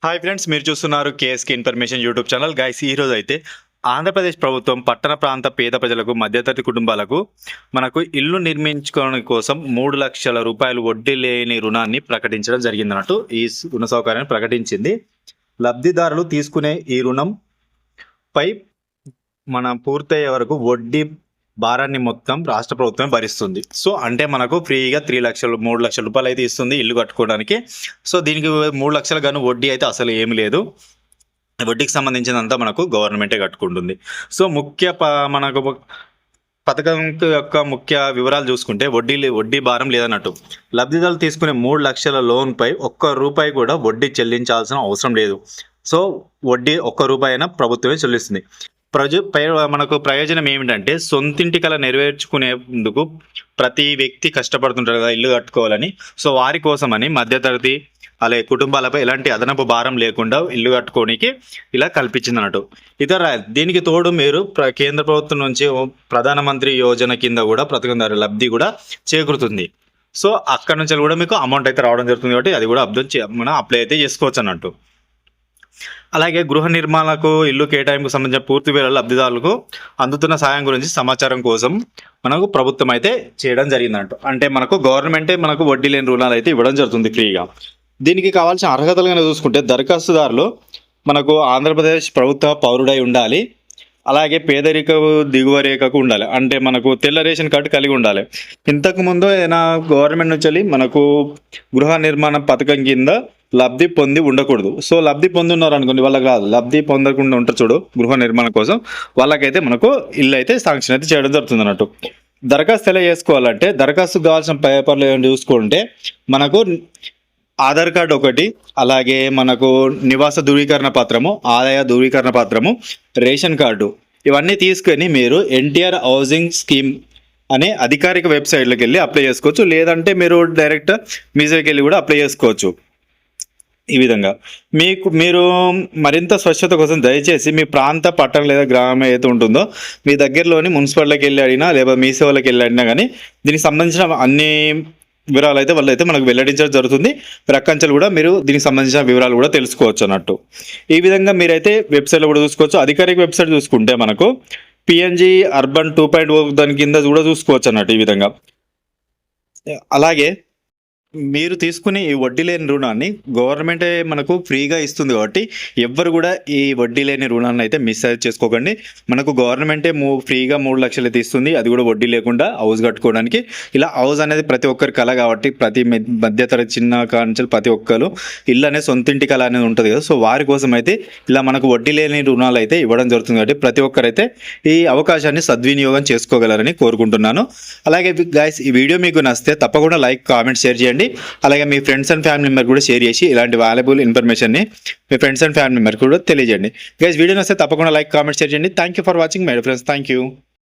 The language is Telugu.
హాయ్ ఫ్రెండ్స్, మీరు చూస్తున్నారు KSK information YouTube channel. Guys, ఈ రోజు అయితే ఆంధ్రప్రదేశ్ ప్రభుత్వం పట్టణ ప్రాంత పేద ప్రజలకు, మధ్యతరగతి కుటుంబాలకు మనకు ఇల్లు నిర్మించుకోవడం కోసం 3,00,000 రూపాయలు వడ్డీ లేని రుణాన్ని ప్రకటించడం జరిగిందన్నట్టు. ఈ రుణ సౌకర్యాన్ని ప్రకటించింది. లబ్ధిదారులు తీసుకునే ఈ రుణం పై పూర్తయ్యే వరకు వడ్డీ భారాన్ని మొత్తం రాష్ట్ర ప్రభుత్వం భరిస్తుంది. సో అంటే మనకు ఫ్రీగా 3,00,000 రూపాయలు అయితే ఇస్తుంది ఇల్లు కట్టుకోవడానికి. సో దీనికి 3,00,000 గాను వడ్డీ అయితే అసలు ఏమి లేదు. వడ్డీకి సంబంధించినంతా మనకు గవర్నమెంటే కట్టుకుంటుంది. సో మనకు పథకం యొక్క ముఖ్య వివరాలు చూసుకుంటే వడ్డీ భారం లేదన్నట్టు. లబ్ధిదారులు తీసుకునే 3,00,000 లోన్పై ఒక్క రూపాయి కూడా వడ్డీ చెల్లించాల్సిన అవసరం లేదు. సో వడ్డీ ఒక్క రూపాయి అయినా ప్రభుత్వమే చెల్లిస్తుంది. మనకు ప్రయోజనం ఏమిటంటే, సొంతింటి కల నెరవేర్చుకునేందుకు ప్రతి వ్యక్తి కష్టపడుతుంటారు కదా ఇల్లు కట్టుకోవాలని. సో వారి కోసమని మధ్యతరగతి అలాగే కుటుంబాలపై ఎలాంటి అదనపు భారం లేకుండా ఇల్లు కట్టుకోనికి ఇలా కల్పించింది అన్నట్టు. దీనికి తోడు మీరు కేంద్ర ప్రభుత్వం నుంచి ప్రధానమంత్రి యోజన కింద కూడా పథకం లబ్ధి కూడా చేకూరుతుంది. సో అక్కడ నుంచి కూడా మీకు అమౌంట్ అయితే రావడం జరుగుతుంది. కాబట్టి అది కూడా మనం అప్లై అయితే చేసుకోవచ్చు అన్నట్టు. అలాగే గృహ నిర్మాణాలకు, ఇల్లు కేటాయింపుకు సంబంధించిన పూర్తి వివరాలు లబ్ధిదారులకు అందుతున్న సాయం గురించి సమాచారం కోసం మనకు ప్రభుత్వం అయితే చేయడం జరిగిందంట. అంటే మనకు గవర్నమెంటే మనకు వడ్డీ లేని రుణాలు అయితే ఇవ్వడం జరుగుతుంది ఫ్రీగా. దీనికి కావాల్సిన అర్హతలుగా చూసుకుంటే, దరఖాస్తుదారులు మనకు ఆంధ్రప్రదేశ్ ప్రభుత్వ పౌరుడై ఉండాలి. అలాగే పేదరిక దిగువ రేఖకు ఉండాలి. అంటే మనకు తెల్ల రేషన్ కార్డు కలిగి ఉండాలి. ఇంతకుముందు ఏదైనా గవర్నమెంట్ నుంచి మనకు గృహ నిర్మాణ పథకం కింద లబ్ధి పొంది ఉండకూడదు. సో లబ్ధి పొంది ఉన్నారు అనుకోండి, వాళ్ళకి కాదు, లబ్ధి పొందకుండా ఉంటారు చూడు గృహ నిర్మాణం కోసం, వాళ్ళకైతే మనకు ఇల్లు అయితే శాంక్షన్ అయితే చేయడం జరుగుతుంది అన్నట్టు. దరఖాస్తు ఎలా చేసుకోవాలంటే, దరఖాస్తు కావాల్సిన పేపర్లు ఏమైనా చూసుకుంటే మనకు ఆధార్ కార్డు ఒకటి, అలాగే మనకు నివాస ధృవీకరణ పత్రము, ఆదాయ ధృవీకరణ పత్రము, రేషన్ కార్డు, ఇవన్నీ తీసుకొని మీరు ఎన్టీఆర్ హౌసింగ్ స్కీమ్ అనే అధికారిక వెబ్సైట్లోకి వెళ్ళి అప్లై చేసుకోవచ్చు. లేదంటే మీరు డైరెక్ట్ మీసేకి వెళ్ళి కూడా అప్లై చేసుకోవచ్చు. ఈ విధంగా మీరు మరింత స్వచ్ఛత కోసం దయచేసి మీ ప్రాంత, పట్టణం లేదా గ్రామం ఏదైతే ఉంటుందో మీ దగ్గరలోని మున్సిపాలిటీకి వెళ్ళి అడిగినా లేదా మీ సేవలకు వెళ్ళి అడిగినా కానీ దీనికి సంబంధించిన అన్ని వివరాలు అయితే వాళ్ళైతే మనకు వెల్లడించడం జరుగుతుంది. ప్రక్కంచెలు కూడా మీరు దీనికి సంబంధించిన వివరాలు కూడా తెలుసుకోవచ్చు అన్నట్టు. ఈ విధంగా మీరైతే వెబ్సైట్లో కూడా చూసుకోవచ్చు. అధికారిక వెబ్సైట్ చూసుకుంటే మనకు PNG అర్బన్ 2.0 దాని కింద కూడా చూసుకోవచ్చు అన్నట్టు. ఈ విధంగా అలాగే మీరు తీసుకునే ఈ వడ్డీ లేని రుణాన్ని గవర్నమెంటే మనకు ఫ్రీగా ఇస్తుంది. కాబట్టి ఎవ్వరు కూడా ఈ వడ్డీ లేని రుణాన్ని అయితే మిస్ చేసుకోకండి. మనకు గవర్నమెంటే ఫ్రీగా 3,00,000 అయితే ఇస్తుంది, అది కూడా వడ్డీ లేకుండా హౌస్ కట్టుకోవడానికి. ఇలా హౌస్ అనేది ప్రతి ఒక్కరి కళ కాబట్టి, ప్రతి మధ్యతరగతి చిన్న కాంచెలు ప్రతి ఒక్కరు ఇల్లు అనేది సొంతింటి కళ అనేది ఉంటుంది కదా. సో వారి కోసం అయితే ఇలా మనకు వడ్డీ లేని రుణాలు అయితే ఇవ్వడం జరుగుతుంది. కాబట్టి ప్రతి ఒక్కరైతే ఈ అవకాశాన్ని సద్వినియోగం చేసుకోగలరని కోరుకుంటున్నాను. అలాగే గైస్, ఈ వీడియో మీకు నచ్చితే తప్పకుండా లైక్, కామెంట్, షేర్ చేయండి. అలాగే మీ ఫ్రెండ్స్ అండ్ ఫ్యామిలీ మెంబర్ కూడా షేర్ చేసి ఇలాంటి వాల్యుబుల్ ఇన్ఫర్మేషన్ని మీ ఫ్రెండ్స్ అండ్ ఫ్యామిలీ మెంబర్ కూడా తెలియజేయండి. గైస్, వీడియో నచ్చితే తప్పకుండా లైక్, కామెంట్, షేర్ చేయండి. Thank you for watching my friends. Thank you.